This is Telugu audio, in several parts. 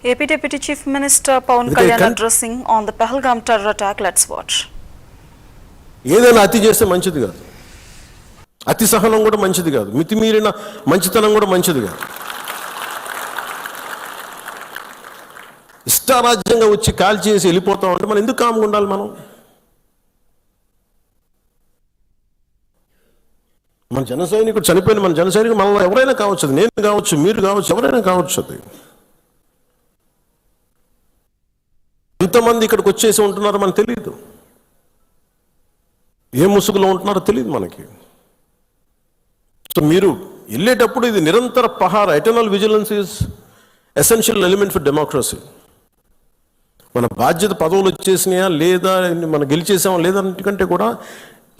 AP Deputy Chief Minister Pawan Kalyan addressing on the Pahalgam terror attack. Let's watch. ఏదైనా అతి చేస్తే మంచిది కాదు, అతి సహనం కూడా మంచిది కాదు, మితిమీరిన మంచితనం కూడా మంచిది కాదు. ఇష్టారాజ్యంగా వచ్చి కాల్ చేసి వెళ్ళిపోతాం అంటే మనం ఎందుకు కామ్గా ఉండాలి? మన జన సైనికుడు చనిపోయిన మన జన సైనికుడు మనలో ఎవరైనా కావచ్చు, అది నేను కావచ్చు, మీరు కావచ్చు, ఎవరైనా కావచ్చు. అది ఎంతమంది ఇక్కడికి వచ్చేసి ఉంటున్నారో మనకు తెలియదు, ఏ ముసుగులో ఉంటున్నారో తెలియదు మనకి. సో మీరు వెళ్ళేటప్పుడు ఇది నిరంతర పహార, eternal vigilance is essential element for democracy. మన బాధ్యత పదవులు వచ్చేసినాయా లేదా, మనం గెలిచేసామా లేదా కంటే కూడా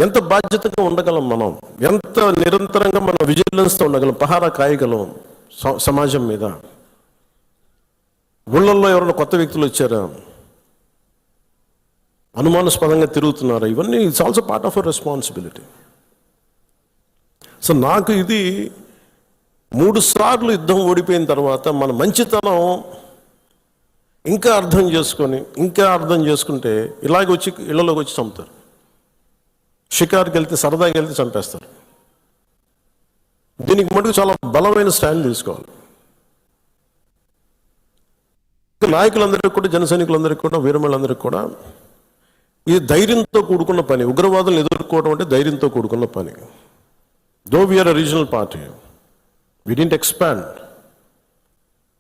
ఎంత బాధ్యతగా ఉండగలం, మనం ఎంత నిరంతరంగా మన విజిలెన్స్తో ఉండగలం, పహారా కాయగలం సమాజం మీద. ఊళ్ళల్లో ఎవరైనా కొత్త వ్యక్తులు వచ్చారా, అనుమానాస్పదంగా తిరుగుతున్నారా, ఇవన్నీ it's also part of our responsibility. So నాకు ఇది 3 సార్లు యుద్ధం ఓడిపోయిన తర్వాత మన మంచితనం ఇంకా అర్థం చేసుకుంటే ఇలాగ వచ్చి ఇళ్లలోకి వచ్చి చంపుతారు. షికారుకి వెళ్తే, సరదాకి వెళ్తే చంపేస్తారు. దీనికి మటుకు చాలా బలమైన స్టాండ్ తీసుకోవాలి. నాయకులందరికీ కూడా, జన సైనికులందరికీ కూడా, వీరమలందరికీ కూడా ఇది ధైర్యంతో కూడుకున్న పని. ఉగ్రవాదులను ఎదుర్కోవడం అంటే ధైర్యంతో కూడుకున్న పని. Though we are a regional party, we didn't expand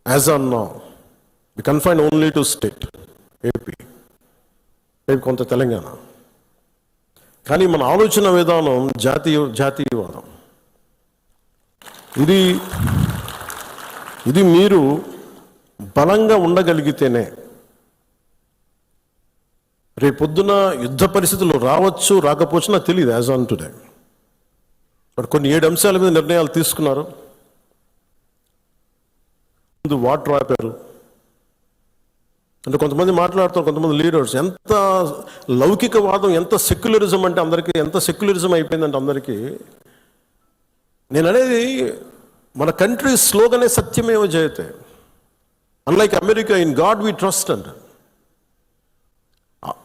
as on now, we confine only to state AP, కొంత తెలంగాణ. కానీ మన ఆలోచన విధానం జాతీయవాదం. ఇది మీరు బలంగా ఉండగలిగితేనే రేపొద్దున యుద్ధ పరిస్థితులు రావచ్చు, రాకపోవచ్చు, నాకు తెలియదు యాజ్ ఆన్ టుడే. బట్ కొన్ని 7 అంశాల మీద నిర్ణయాలు తీసుకున్నారు. ముందు వాటర్ ఆపారు అంటే కొంతమంది మాట్లాడుతారు, కొంతమంది లీడర్స్. ఎంత లౌకికవాదం, ఎంత సెక్యులరిజం అంటే అందరికీ, ఎంత సెక్యులరిజం అయిపోయిందంటే అందరికీ. నేను అనేది మన కంట్రీ స్లోగనే సత్యమేవ జయతే. Unlike America, in God we trust అంట.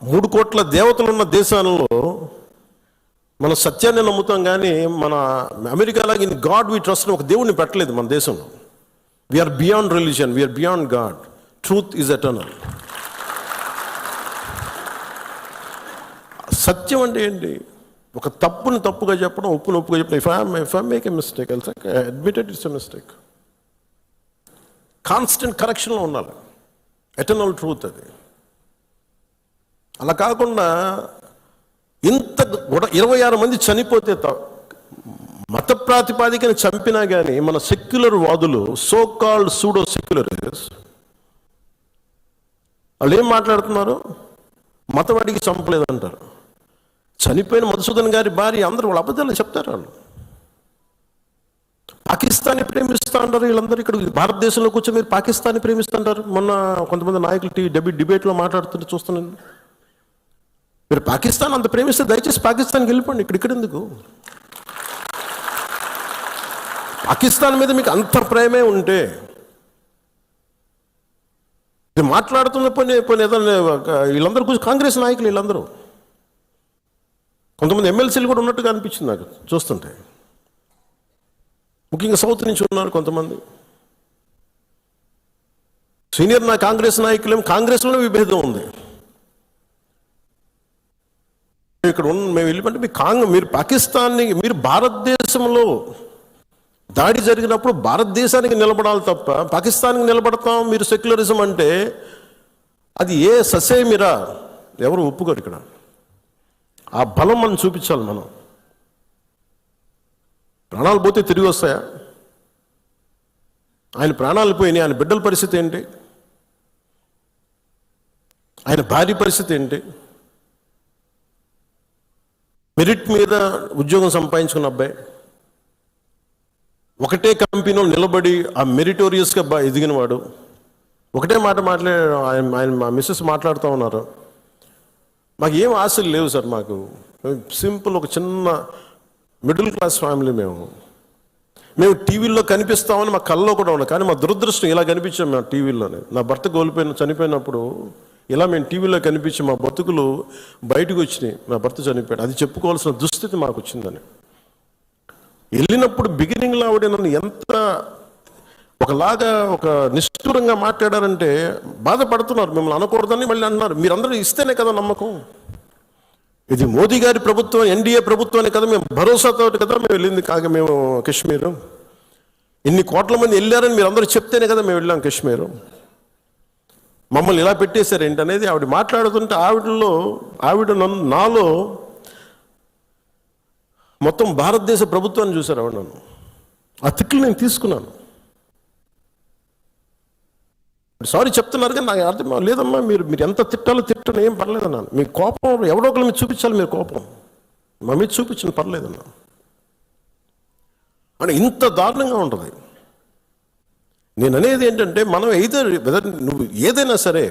3 కోట్ల దేవతలున్న దేశాలలో మన సత్యాన్ని నమ్ముతాం, కానీ మన అమెరికాలాగా ఇన్ గాడ్ వి ట్రస్ట్ ఒక దేవుడిని పెట్టలేదు మన దేశంలో. We are beyond religion, we are beyond God. Truth is eternal. సత్యం అంటే ఏంటి? ఒక తప్పుని తప్పుగా చెప్పడం, ఒప్పుని ఒప్పుగా చెప్పడం. If I make a mistake, admitted it's a mistake. Constant కరెక్షన్లో ఉండాలి. ఎటర్నల్ ట్రూత్ అది. అలా కాకుండా ఇంత 26 మంది చనిపోతే, మత ప్రాతిపాదికన చంపినా కానీ మన సెక్యులర్ వాదులు, సో కాల్డ్ సూడో సెక్యులరిస్ట్, వాళ్ళు ఏం మాట్లాడుతున్నారు? మతవాడికి చంపలేదంటారు. చనిపోయిన మధుసూదన్ గారి భార్య, అందరూ వాళ్ళ అబద్ధాలు చెప్తారు. వాళ్ళు పాకిస్తాన్ని ప్రేమిస్తూ అంటారు. వీళ్ళందరూ ఇక్కడ భారతదేశంలో కూర్చొని మీరు పాకిస్తాన్ని ప్రేమిస్తుంటారు. మొన్న కొంతమంది నాయకులు డిబేట్లో మాట్లాడుతుంటే చూస్తున్నాను. మీరు పాకిస్తాన్ అంత ప్రేమిస్తే దయచేసి పాకిస్తాన్కి వెళ్ళిపోండి, ఇక్కడ ఎందుకు? పాకిస్తాన్ మీద మీకు అంత ప్రేమే ఉంటే ఇది మాట్లాడుతున్న పని ఏదైనా వీళ్ళందరూ కూర్చొని కాంగ్రెస్ నాయకులు వీళ్ళందరూ, కొంతమంది ఎమ్మెల్సీలు కూడా ఉన్నట్టుగా అనిపించింది నాకు చూస్తుంటే. ముఖ్యంగా సౌత్ నుంచి ఉన్నారు కొంతమంది సీనియర్ కాంగ్రెస్ నాయకులేమో కాంగ్రెస్లోనే విభేదం ఉంది. ఇక్కడ మేము వెళ్ళిపోతే మీరు పాకిస్తాన్ని, మీరు భారతదేశంలో దాడి జరిగినప్పుడు భారతదేశానికి నిలబడాలి తప్ప పాకిస్తాన్కి నిలబడతాం మీరు సెక్యులరిజం అంటే అది ఏ ససేమిరా, ఎవరు ఒప్పుకోరు. ఇక్కడ ఆ బలం మనం చూపించాలి. మనం ప్రాణాలు పోతే తిరిగి వస్తాయా? ఆయన ప్రాణాలు పోయినాయి, ఆయన బిడ్డల పరిస్థితి ఏంటి? ఆయన భార్య పరిస్థితి ఏంటి? మెరిట్ మీద ఉద్యోగం సంపాదించుకున్న అబ్బాయి, ఒకటే కంపెనీలో నిలబడి ఆ మెరిటోరియస్గా ఎదిగినవాడు, ఒకటే మాట ఆయన మా మిస్సెస్ మాట్లాడుతూ ఉన్నారు. మాకు ఏం ఆశలు లేవు సార్, మాకు సింపుల్ ఒక చిన్న మిడిల్ క్లాస్ ఫ్యామిలీ. మేము టీవీల్లో కనిపిస్తామని మా కల్లో కూడా ఉన్నాం, కానీ మా దురదృష్టం ఇలా కనిపించాం మేము టీవీల్లోనే. నా భర్త చనిపోయినప్పుడు ఇలా మేము టీవీలో కనిపించి మా బతుకులు బయటకు వచ్చినాయి, నా భర్త చనిపోయాడు, అది చెప్పుకోవాల్సిన దుస్థితి మాకు వచ్చిందని. వెళ్ళినప్పుడు బిగినింగ్లో ఆవిడ నన్ను ఎంత ఒకలాగా ఒక నిష్ఠురంగా మాట్లాడారంటే బాధపడుతున్నారు. మిమ్మల్ని అనకూడదని మళ్ళీ అన్నారు. మీరందరూ ఇస్తేనే కదా నమ్మకం. ఇది మోదీ గారి ప్రభుత్వం, ఎన్డీఏ ప్రభుత్వాన్ని కదా మేము భరోసాతో కదా మేము వెళ్ళింది. కాగా మేము కాశ్మీరు ఇన్ని కోట్ల మంది వెళ్ళారని మీరు అందరూ చెప్తేనే కదా మేము వెళ్ళాం కాశ్మీరు. మమ్మల్ని ఇలా పెట్టేశారు ఏంటనేది ఆవిడ మాట్లాడుతుంటే ఆవిడ నాలో మొత్తం భారతదేశ ప్రభుత్వాన్ని చూశారు ఆవిడ. నన్ను ఆ తిట్లు నేను తీసుకున్నాను. సారీ చెప్తున్నారు కానీ నాకు అర్థం లేదమ్మా, మీరు ఎంత తిట్టాలో తిట్టను, ఏం పర్లేదన్నాను. మీ కోపం ఎవడో ఒకరి మీద చూపించాలి, మీరు కోపం మా మీద చూపించిన పర్లేదన్నా అని. ఇంత దారుణంగా ఉంటుంది. నేను అనేది ఏంటంటే మనం నువ్వు ఏదైనా సరే